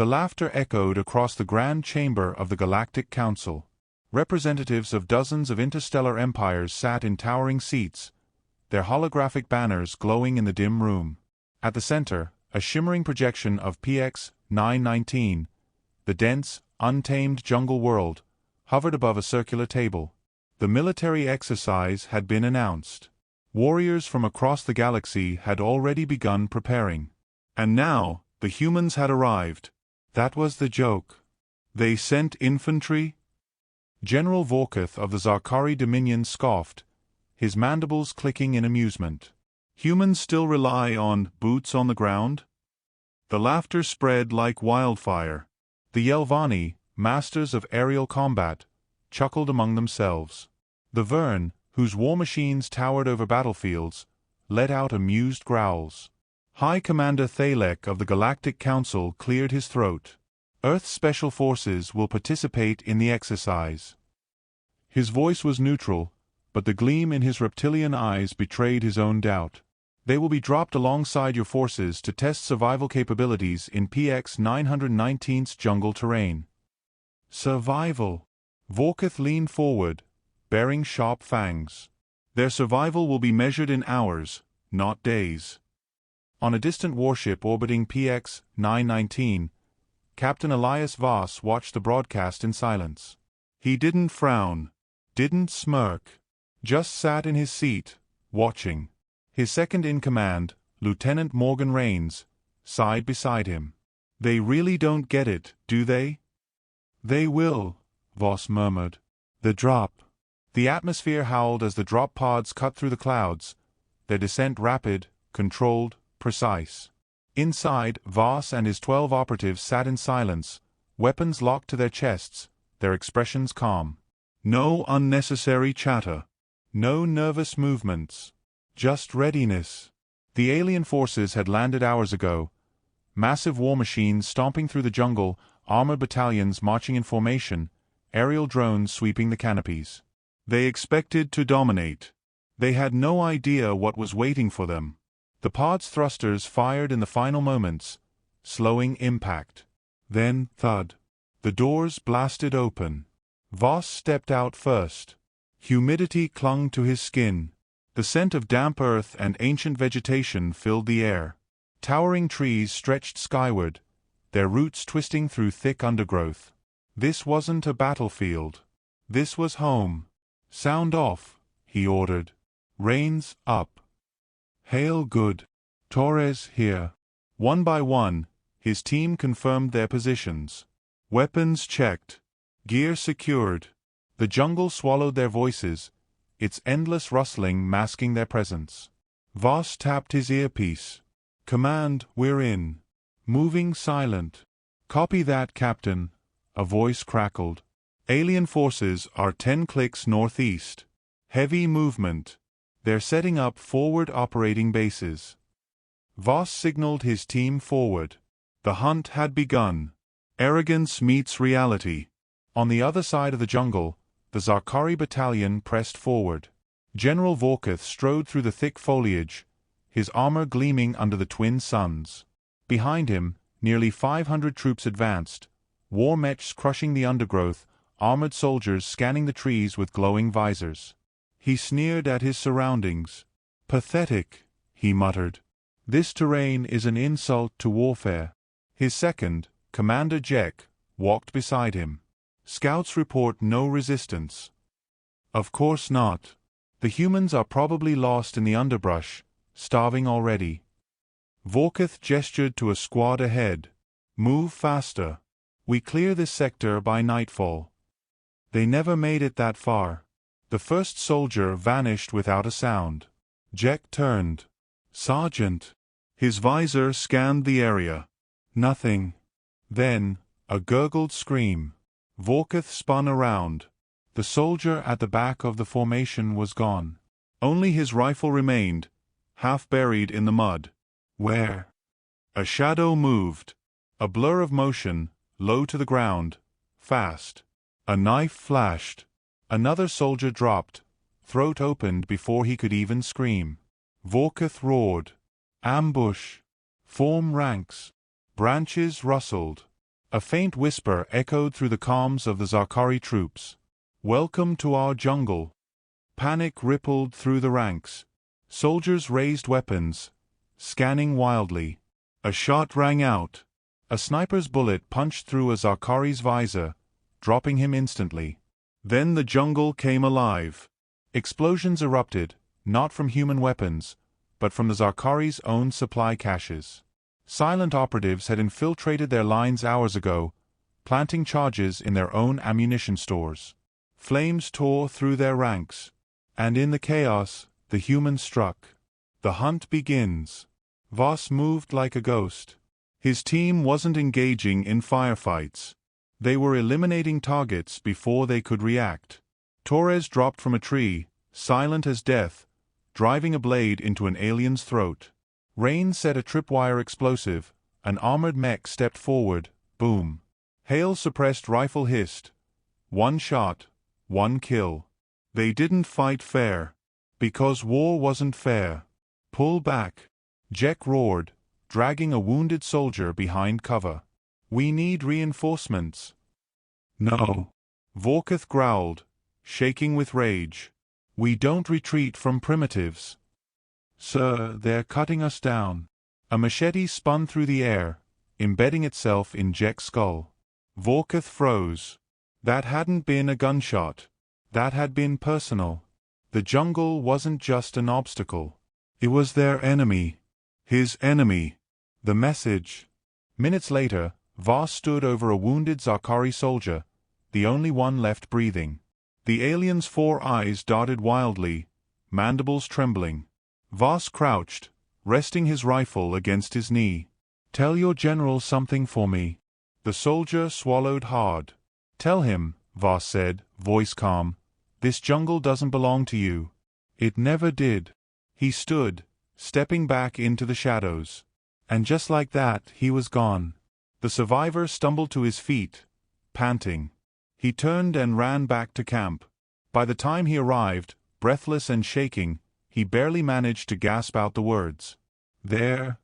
The laughter echoed across the grand chamber of the Galactic Council. Representatives of dozens of interstellar empires sat in towering seats, their holographic banners glowing in the dim room. At the center, a shimmering projection of PX 919, the dense, untamed jungle world, hovered above a circular table. The military exercise had been announced. Warriors from across the galaxy had already begun preparing. And now, the humans had arrived. That was the joke. They sent infantry? General Vorkuth of the Zarkari Dominion scoffed, his mandibles clicking in amusement. Humans still rely on boots on the ground? The laughter spread like wildfire. The Yelvani, masters of aerial combat, chuckled among themselves. The Vern, whose war machines towered over battlefields, let out amused growls. High Commander Thalek of the Galactic Council cleared his throat. Earth's Special Forces will participate in the exercise. His voice was neutral, but the gleam in his reptilian eyes betrayed his own doubt. They will be dropped alongside your forces to test survival capabilities in PX 919's jungle terrain. Survival. Vorkuth leaned forward, baring sharp fangs. Their survival will be measured in hours, not days. On a distant warship orbiting PX 919, Captain Elias Voss watched the broadcast in silence. He didn't frown, didn't smirk, just sat in his seat, watching. His second-in-command, Lieutenant Morgan Rains, sighed beside him. They really don't get it, do they? They will, Voss murmured. The drop. The atmosphere howled as the drop pods cut through the clouds, their descent rapid, controlled, precise. Inside, Voss and his 12 operatives sat in silence, weapons locked to their chests, their expressions calm. No unnecessary chatter. No nervous movements. Just readiness. The alien forces had landed hours ago. Massive war machines stomping through the jungle, armored battalions marching in formation, aerial drones sweeping the canopies. They expected to dominate. They had no idea what was waiting for them. The pod's thrusters fired in the final moments, slowing impact. Then, thud. The doors blasted open. Voss stepped out first. Humidity clung to his skin. The scent of damp earth and ancient vegetation filled the air. Towering trees stretched skyward, their roots twisting through thick undergrowth. This wasn't a battlefield. This was home. Sound off, he ordered. Reins up. Hail good. Torres here. One by one, his team confirmed their positions. Weapons checked. Gear secured. The jungle swallowed their voices, its endless rustling masking their presence. Voss tapped his earpiece. Command, we're in. Moving silent. Copy that, Captain, a voice crackled. Alien forces are 10 clicks northeast. Heavy movement. They're setting up forward operating bases. Voss signaled his team forward. The hunt had begun. Arrogance meets reality. On the other side of the jungle, the Zarkari battalion pressed forward. General Vorkuth strode through the thick foliage, his armor gleaming under the twin suns. Behind him, nearly 500 troops advanced, war mechs crushing the undergrowth, armored soldiers scanning the trees with glowing visors. He sneered at his surroundings. Pathetic, he muttered. This terrain is an insult to warfare. His second, Commander Jek, walked beside him. Scouts report no resistance. Of course not. The humans are probably lost in the underbrush, starving already. Vorkuth gestured to a squad ahead. Move faster. We clear this sector by nightfall. They never made it that far. The first soldier vanished without a sound. Jek turned. Sergeant. His visor scanned the area. Nothing. Then, a gurgled scream. Vorkuth spun around. The soldier at the back of the formation was gone. Only his rifle remained, half buried in the mud. Where? A shadow moved. A blur of motion, low to the ground, fast. A knife flashed. Another soldier dropped, throat opened before he could even scream. Vorkuth roared. Ambush. Form ranks. Branches rustled. A faint whisper echoed through the calms of the Zarkari troops. "Welcome to our jungle." Panic rippled through the ranks. Soldiers raised weapons, scanning wildly. A shot rang out. A sniper's bullet punched through a Zarkari's visor, dropping him instantly. Then the jungle came alive. Explosions erupted, not from human weapons, but from the Zarkari's own supply caches. Silent operatives had infiltrated their lines hours ago, planting charges in their own ammunition stores. Flames tore through their ranks, and in the chaos, the humans struck. The hunt begins. Voss moved like a ghost. His team wasn't engaging in firefights. They were eliminating targets before they could react. Torres dropped from a tree, silent as death, driving a blade into an alien's throat. Rain set a tripwire explosive. An armored mech stepped forward. Boom. Hail-suppressed rifle hissed. One shot, one kill. They didn't fight fair. Because war wasn't fair. Pull back. Jack roared, dragging a wounded soldier behind cover. We need reinforcements. No. Vorkith growled, shaking with rage. We don't retreat from primitives. Sir, they're cutting us down. A machete spun through the air, embedding itself in Jack's skull. Vorkith froze. That hadn't been a gunshot. That had been personal. The jungle wasn't just an obstacle. It was their enemy. His enemy. The message. Minutes later, Voss stood over a wounded Zarkari soldier, the only one left breathing. The alien's 4 eyes darted wildly, mandibles trembling. Voss crouched, resting his rifle against his knee. "Tell your general something for me." The soldier swallowed hard. "Tell him," Voss said, voice calm, "this jungle doesn't belong to you. It never did." He stood, stepping back into the shadows. And just like that, he was gone. The survivor stumbled to his feet, panting. He turned and ran back to camp. By the time he arrived, breathless and shaking, he barely managed to gasp out the words. They're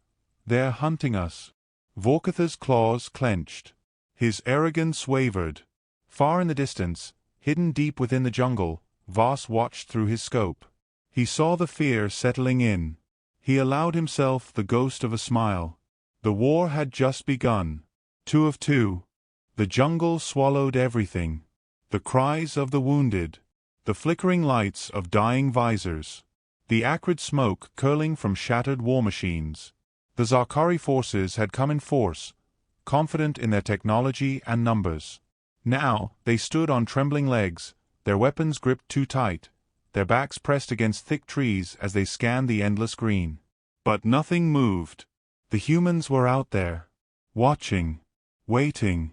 hunting us." Vorkith's claws clenched. His arrogance wavered. Far in the distance, hidden deep within the jungle, Voss watched through his scope. He saw the fear settling in. He allowed himself the ghost of a smile. The war had just begun. 2 of 2. The jungle swallowed everything. The cries of the wounded. The flickering lights of dying visors. The acrid smoke curling from shattered war machines. The Zarkari forces had come in force, confident in their technology and numbers. Now, they stood on trembling legs, their weapons gripped too tight, their backs pressed against thick trees as they scanned the endless green. But nothing moved. The humans were out there, watching, waiting.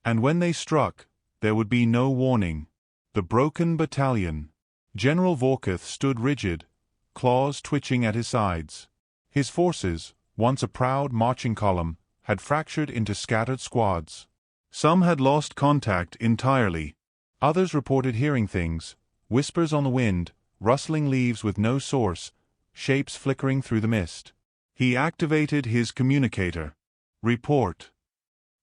And when they struck, there would be no warning. The broken battalion. General Vorkith stood rigid, claws twitching at his sides. His forces, once a proud marching column, had fractured into scattered squads. Some had lost contact entirely. Others reported hearing things, whispers on the wind, rustling leaves with no source, shapes flickering through the mist. He activated his communicator. Report.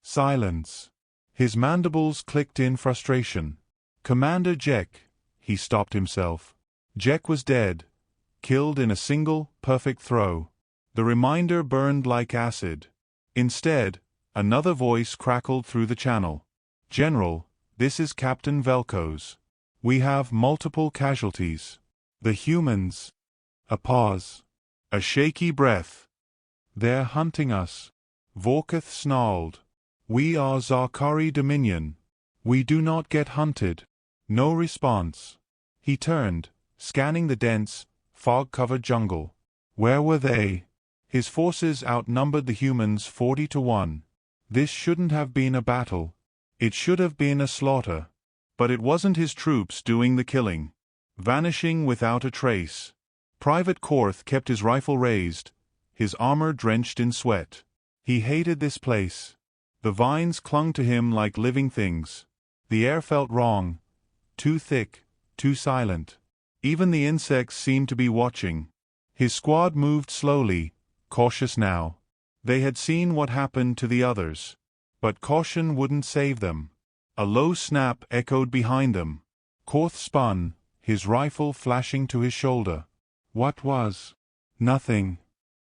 Silence. His mandibles clicked in frustration. Commander Jek. He stopped himself. Jek was dead, killed in a single, perfect throw. The reminder burned like acid. Instead, another voice crackled through the channel. General, this is Captain Velkoz. We have multiple casualties. The humans. A pause. A shaky breath. They're hunting us. Vorkith snarled. We are Zarkari Dominion. We do not get hunted. No response. He turned, scanning the dense, fog-covered jungle. Where were they? His forces outnumbered the humans 40-1. This shouldn't have been a battle. It should have been a slaughter. But it wasn't his troops doing the killing. Vanishing without a trace. Private Korth kept his rifle raised, his armor drenched in sweat. He hated this place. The vines clung to him like living things. The air felt wrong. Too thick, too silent. Even the insects seemed to be watching. His squad moved slowly, cautious now. They had seen what happened to the others. But caution wouldn't save them. A low snap echoed behind them. Korth spun, his rifle flashing to his shoulder. What was? Nothing.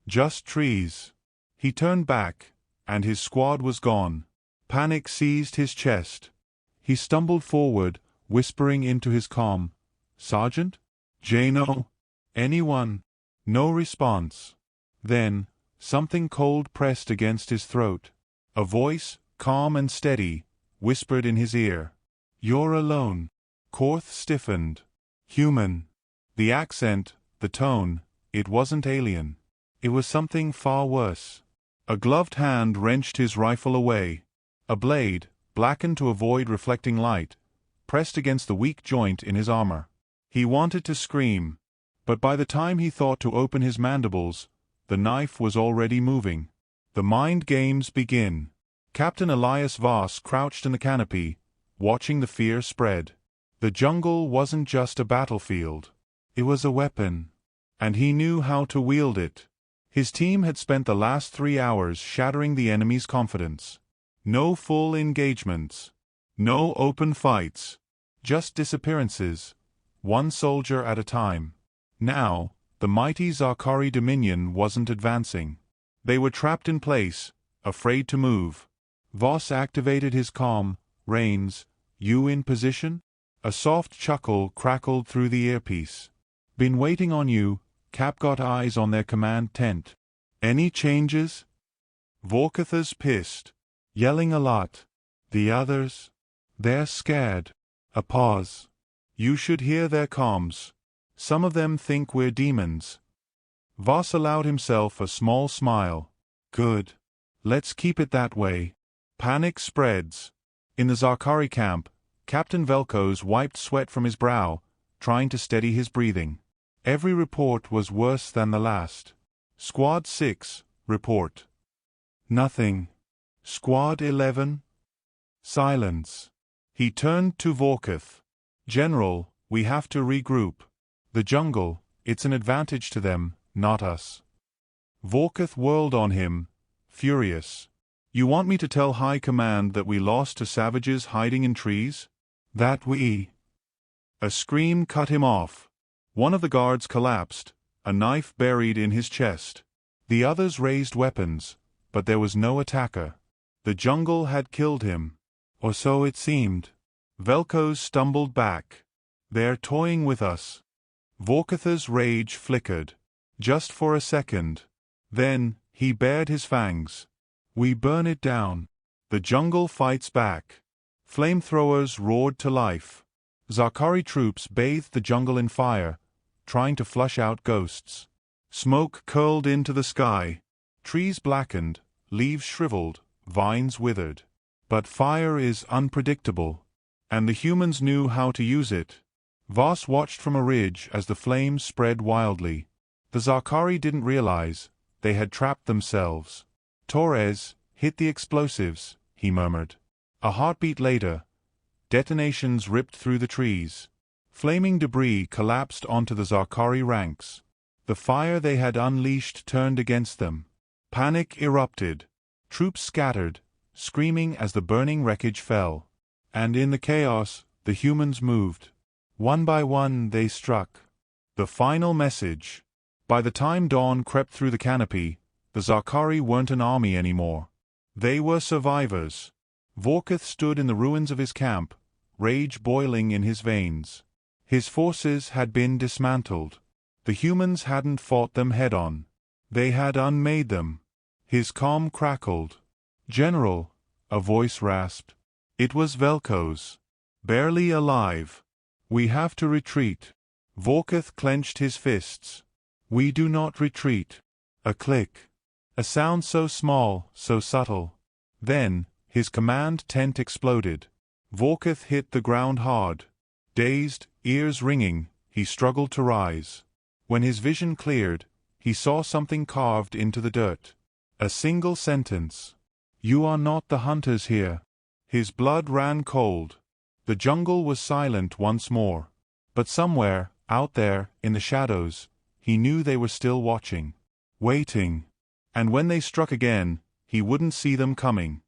Just trees. He turned back, and his squad was gone. Panic seized his chest. He stumbled forward, whispering into his comm, "Sergeant? Jano? Anyone?" No response. Then, something cold pressed against his throat. A voice, calm and steady, whispered in his ear. "You're alone." Korth stiffened. Human. The accent, the tone, it wasn't alien. It was something far worse. A gloved hand wrenched his rifle away. A blade, blackened to avoid reflecting light, pressed against the weak joint in his armor. He wanted to scream, but by the time he thought to open his mandibles, the knife was already moving. The mind games begin. Captain Elias Voss crouched in the canopy, watching the fear spread. The jungle wasn't just a battlefield. It was a weapon. And he knew how to wield it. His team had spent the last 3 hours shattering the enemy's confidence. No full engagements. No open fights. Just disappearances. One soldier at a time. Now, the mighty Zarkari Dominion wasn't advancing. They were trapped in place, afraid to move. Voss activated his comm, "Reins, you in position?" A soft chuckle crackled through the earpiece. "Been waiting on you." Cap got eyes on their command tent. "Any changes?" Vorkatha's pissed. "Yelling a lot." "The others?" "They're scared." A pause. "You should hear their comms. Some of them think we're demons." Voss allowed himself a small smile. "Good. Let's keep it that way." Panic spreads. In the Zarkari camp, Captain Velkoz wiped sweat from his brow, trying to steady his breathing. Every report was worse than the last. Squad 6, report. Nothing. Squad 11? Silence. He turned to Vorkath. "General, we have to regroup. The jungle, it's an advantage to them, not us." Vorkath whirled on him, furious. "You want me to tell High Command that we lost to savages hiding in trees? That we—" A scream cut him off. One of the guards collapsed, a knife buried in his chest. The others raised weapons, but there was no attacker. The jungle had killed him. Or so it seemed. Velkoz stumbled back. "They're toying with us." Vorkatha's rage flickered. Just for a second. Then, he bared his fangs. "We burn it down. The jungle fights back." Flamethrowers roared to life. Zarkari troops bathed the jungle in fire, trying to flush out ghosts. Smoke curled into the sky. Trees blackened, leaves shriveled, vines withered. But fire is unpredictable. And the humans knew how to use it. Voss watched from a ridge as the flames spread wildly. The Zarkari didn't realize they had trapped themselves. "Torres, hit the explosives," he murmured. A heartbeat later, detonations ripped through the trees. Flaming debris collapsed onto the Zarkari ranks. The fire they had unleashed turned against them. Panic erupted. Troops scattered, screaming as the burning wreckage fell. And in the chaos, the humans moved. One by one they struck. The final message. By the time dawn crept through the canopy, the Zarkari weren't an army anymore. They were survivors. Vorkath stood in the ruins of his camp, rage boiling in his veins. His forces had been dismantled. The humans hadn't fought them head-on. They had unmade them. His comm crackled. "General," a voice rasped. It was Velkoz. "Barely alive. We have to retreat." Vorkath clenched his fists. "We do not retreat." A click. A sound so small, so subtle. Then, his command tent exploded. Vorkath hit the ground hard. Dazed, ears ringing, he struggled to rise. When his vision cleared, he saw something carved into the dirt. A single sentence. "You are not the hunters here." His blood ran cold. The jungle was silent once more. But somewhere, out there, in the shadows, he knew they were still watching. Waiting. And when they struck again, he wouldn't see them coming.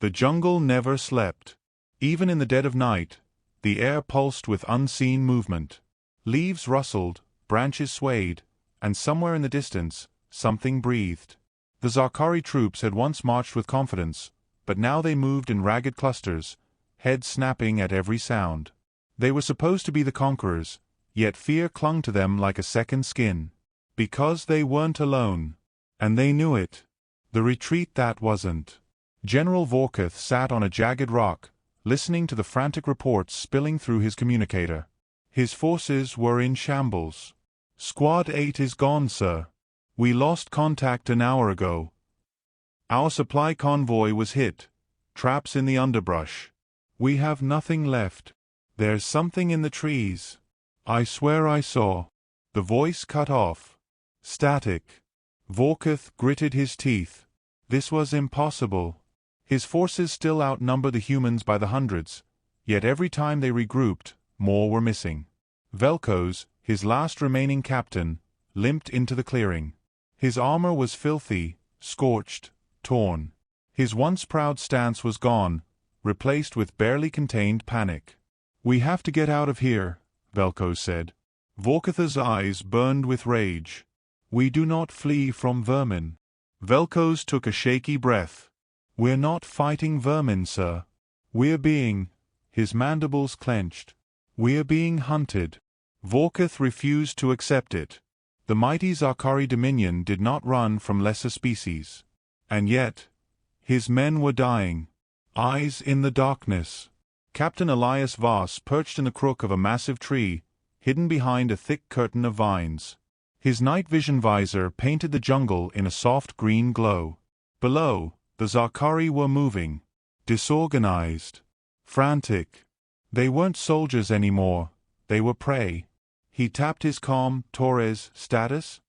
The jungle never slept. Even in the dead of night, the air pulsed with unseen movement. Leaves rustled, branches swayed, and somewhere in the distance, something breathed. The Zarkari troops had once marched with confidence, but now they moved in ragged clusters, heads snapping at every sound. They were supposed to be the conquerors, yet fear clung to them like a second skin. Because they weren't alone. And they knew it. The retreat that wasn't. General Vorkuth sat on a jagged rock, listening to the frantic reports spilling through his communicator. His forces were in shambles. Squad 8 is gone, sir. We lost contact an hour ago. Our supply convoy was hit. Traps in the underbrush. We have nothing left. There's something in the trees. I swear I saw. The voice cut off. Static. Vorkuth gritted his teeth. This was impossible. His forces still outnumber the humans by the hundreds, yet every time they regrouped, more were missing. Velkoz, his last remaining captain, limped into the clearing. His armor was filthy, scorched, torn. His once proud stance was gone, replaced with barely contained panic. We have to get out of here, Velkoz said. Vorkuth's eyes burned with rage. We do not flee from vermin. Velkoz took a shaky breath. We're not fighting vermin, sir. We're being... His mandibles clenched. We're being hunted. Vorkuth refused to accept it. The mighty Zarkari dominion did not run from lesser species. And yet, his men were dying. Eyes in the darkness. Captain Elias Voss perched in the crook of a massive tree, hidden behind a thick curtain of vines. His night vision visor painted the jungle in a soft green glow. Below, the Zarkari were moving. Disorganized. Frantic. They weren't soldiers anymore. They were prey. He tapped his calm Torres status.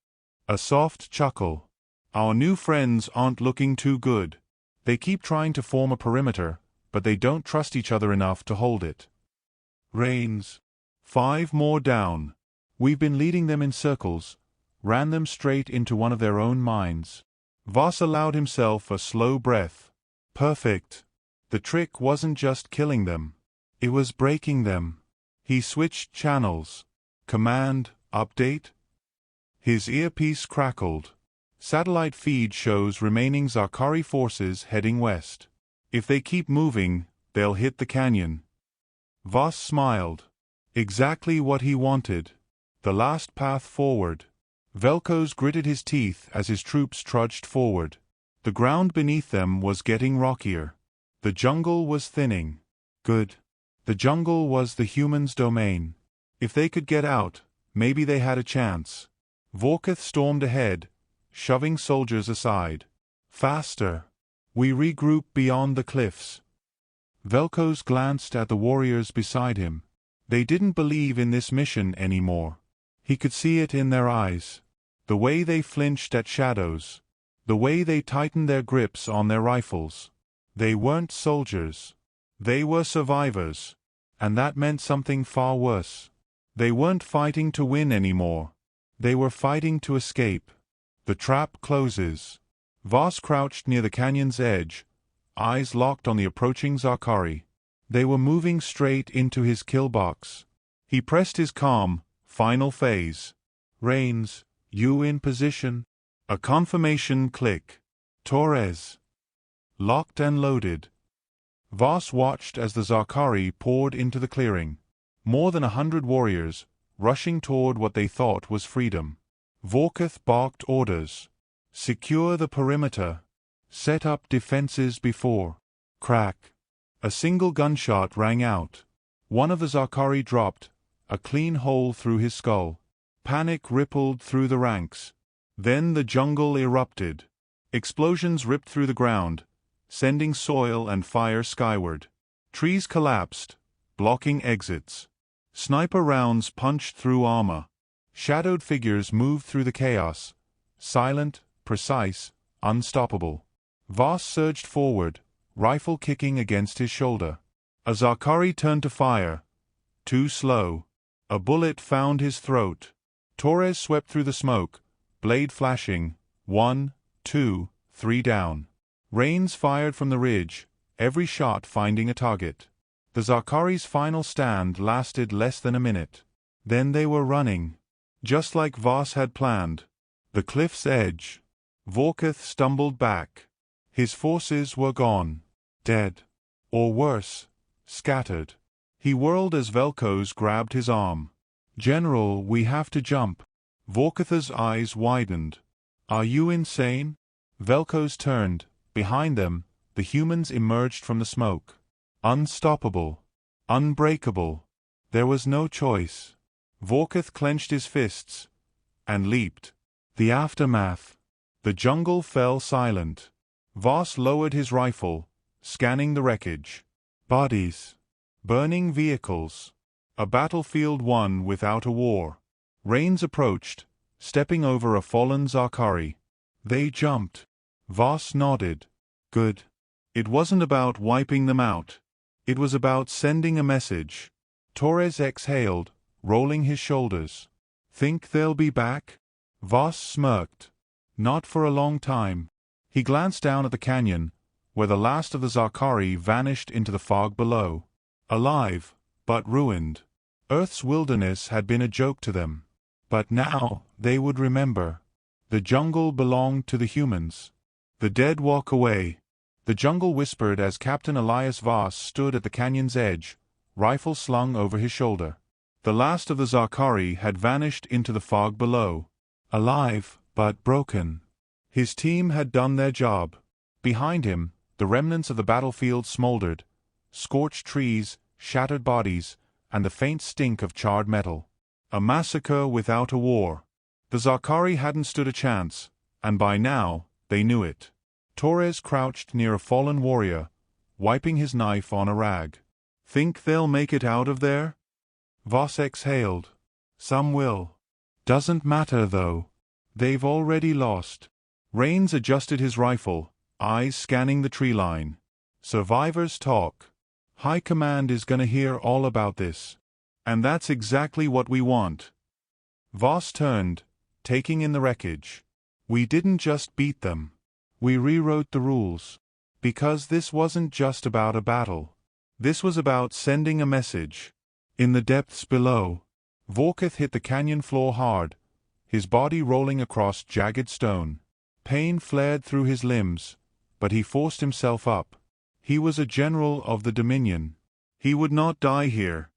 A soft chuckle. Our new friends aren't looking too good. They keep trying to form a perimeter, but they don't trust each other enough to hold it. Rains. 5 more down. We've been leading them in circles, ran them straight into one of their own mines. Voss allowed himself a slow breath. Perfect. The trick wasn't just killing them. It was breaking them. He switched channels. Command, update. His earpiece crackled. Satellite feed shows remaining Zarkari forces heading west. If they keep moving, they'll hit the canyon. Voss smiled. Exactly what he wanted. The last path forward. Velkoz gritted his teeth as his troops trudged forward. The ground beneath them was getting rockier. The jungle was thinning. Good. The jungle was the humans' domain. If they could get out, maybe they had a chance. Vorkuth stormed ahead, shoving soldiers aside. Faster. We regroup beyond the cliffs. Velkoz glanced at the warriors beside him. They didn't believe in this mission anymore. He could see it in their eyes. The way they flinched at shadows. The way they tightened their grips on their rifles. They weren't soldiers. They were survivors. And that meant something far worse. They weren't fighting to win anymore. They were fighting to escape. The trap closes. Voss crouched near the canyon's edge, eyes locked on the approaching Zarkari. They were moving straight into his kill box. He pressed his calm, final phase. Rains, you in position? A confirmation click. Torres. Locked and loaded. Voss watched as the Zarkari poured into the clearing. More than 100 warriors, rushing toward what they thought was freedom. Vorkuth barked orders. Secure the perimeter. Set up defenses before. Crack. A single gunshot rang out. One of the Zarkari dropped, a clean hole through his skull. Panic rippled through the ranks. Then the jungle erupted. Explosions ripped through the ground, sending soil and fire skyward. Trees collapsed, blocking exits. Sniper rounds punched through armor. Shadowed figures moved through the chaos, silent, precise, unstoppable. Voss surged forward, rifle kicking against his shoulder. A Zarkari turned to fire. Too slow. A bullet found his throat. Torres swept through the smoke, blade flashing. 1, 2, 3 down. Rains fired from the ridge, every shot finding a target. The Zakari's final stand lasted less than a minute. Then they were running. Just like Voss had planned. The cliff's edge. Vorkith stumbled back. His forces were gone. Dead. Or worse, scattered. He whirled as Velkoz grabbed his arm. "General, we have to jump." Vorkith's eyes widened. "Are you insane?" Velkoz turned. Behind them, the humans emerged from the smoke. Unstoppable. Unbreakable. There was no choice. Vorkith clenched his fists and leaped. The aftermath. The jungle fell silent. Voss lowered his rifle, scanning the wreckage. Bodies. Burning vehicles. A battlefield won without a war. Rains approached, stepping over a fallen Zakari. They jumped. Voss nodded. Good. It wasn't about wiping them out. It was about sending a message. Torres exhaled, rolling his shoulders. Think they'll be back? Voss smirked. Not for a long time. He glanced down at the canyon, where the last of the Zakari vanished into the fog below. Alive, but ruined. Earth's wilderness had been a joke to them. But now, they would remember. The jungle belonged to the humans. The dead walk away. The jungle whispered as Captain Elias Voss stood at the canyon's edge, rifle slung over his shoulder. The last of the Zakari had vanished into the fog below. Alive, but broken. His team had done their job. Behind him, the remnants of the battlefield smoldered. Scorched trees, shattered bodies, and the faint stink of charred metal. A massacre without a war. The Zakari hadn't stood a chance, and by now, they knew it. Torres crouched near a fallen warrior, wiping his knife on a rag. Think they'll make it out of there? Voss exhaled. Some will. Doesn't matter though. They've already lost. Rains adjusted his rifle, eyes scanning the tree line. Survivors talk. High Command is gonna hear all about this. And that's exactly what we want. Voss turned, taking in the wreckage. We didn't just beat them. We rewrote the rules. Because this wasn't just about a battle. This was about sending a message. In the depths below, Vorkith hit the canyon floor hard, his body rolling across jagged stone. Pain flared through his limbs, but he forced himself up. He was a general of the Dominion. He would not die here.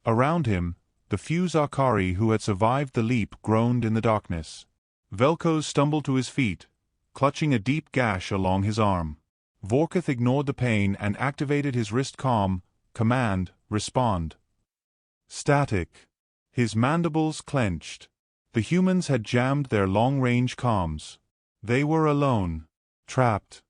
Around him, the few Zakari who had survived the leap groaned in the darkness. Velkoz stumbled to his feet, clutching a deep gash along his arm. Vorkith ignored the pain and activated his wrist command, respond. Static. His mandibles clenched. The humans had jammed their long-range comms. They were alone. Trapped.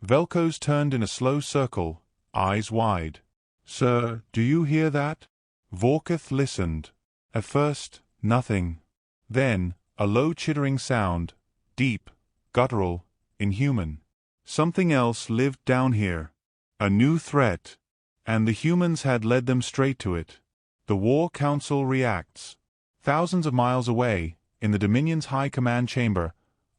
Velkoz turned in a slow circle, eyes wide. Sir, do you hear that? Vorkith listened. At first, nothing. Then, a low chittering sound, deep, guttural, inhuman. Something else lived down here. A new threat. And the humans had led them straight to it. The War Council reacts. Thousands of miles away, in the Dominion's High Command chamber,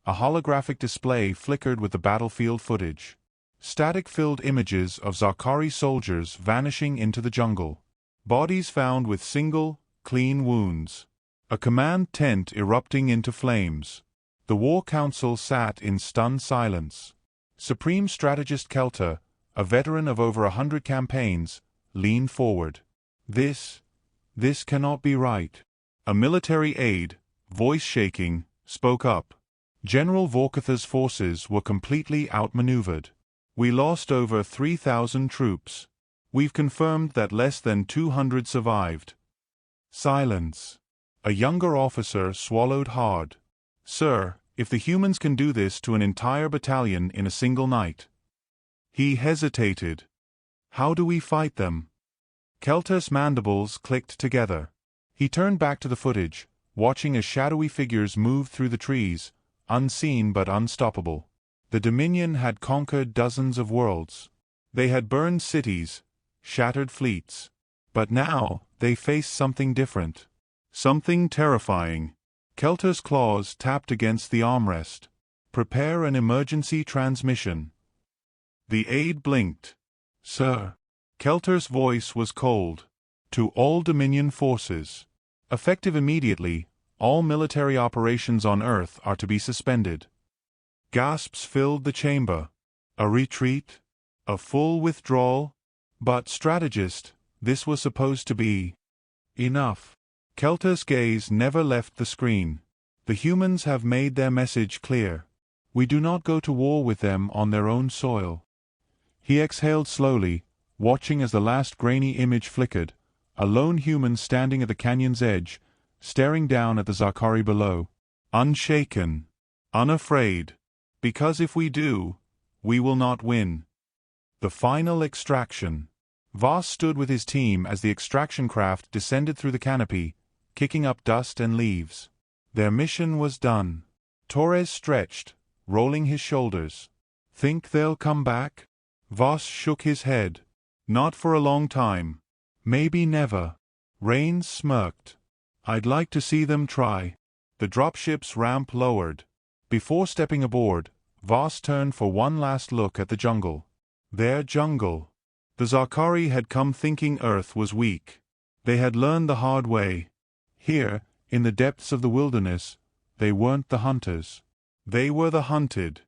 a holographic display flickered with the battlefield footage. Static-filled images of Zakari soldiers vanishing into the jungle. Bodies found with single, clean wounds. A command tent erupting into flames. The War Council sat in stunned silence. Supreme Strategist Kelter, a veteran of over 100 campaigns, leaned forward. This cannot be right. A military aide, voice shaking, spoke up. General Vorkith's forces were completely outmaneuvered. We lost over 3,000 troops. We've confirmed that less than 200 survived. Silence. A younger officer swallowed hard. Sir, if the humans can do this to an entire battalion in a single night. He hesitated. How do we fight them? Kelter's mandibles clicked together. He turned back to the footage, watching as shadowy figures moved through the trees, unseen but unstoppable. The Dominion had conquered dozens of worlds. They had burned cities, shattered fleets. But now, they faced something different. Something terrifying. Kelter's claws tapped against the armrest. Prepare an emergency transmission. The aide blinked. Sir. Kelter's voice was cold. To all Dominion forces. Effective immediately, all military operations on Earth are to be suspended. Gasps filled the chamber. A retreat? A full withdrawal? But, strategist, this was supposed to be enough. Kelter's gaze never left the screen. The humans have made their message clear. We do not go to war with them on their own soil. He exhaled slowly, watching as the last grainy image flickered, a lone human standing at the canyon's edge, staring down at the Zakari below. Unshaken. Unafraid. Because if we do, we will not win. The final extraction. Voss stood with his team as the extraction craft descended through the canopy, kicking up dust and leaves. Their mission was done. Torres stretched, rolling his shoulders. Think they'll come back? Voss shook his head. Not for a long time. Maybe never. Rains smirked. I'd like to see them try. The dropship's ramp lowered. Before stepping aboard, Voss turned for one last look at the jungle. Their jungle. The Zakari had come thinking Earth was weak. They had learned the hard way. Here, in the depths of the wilderness, they weren't the hunters. They were the hunted.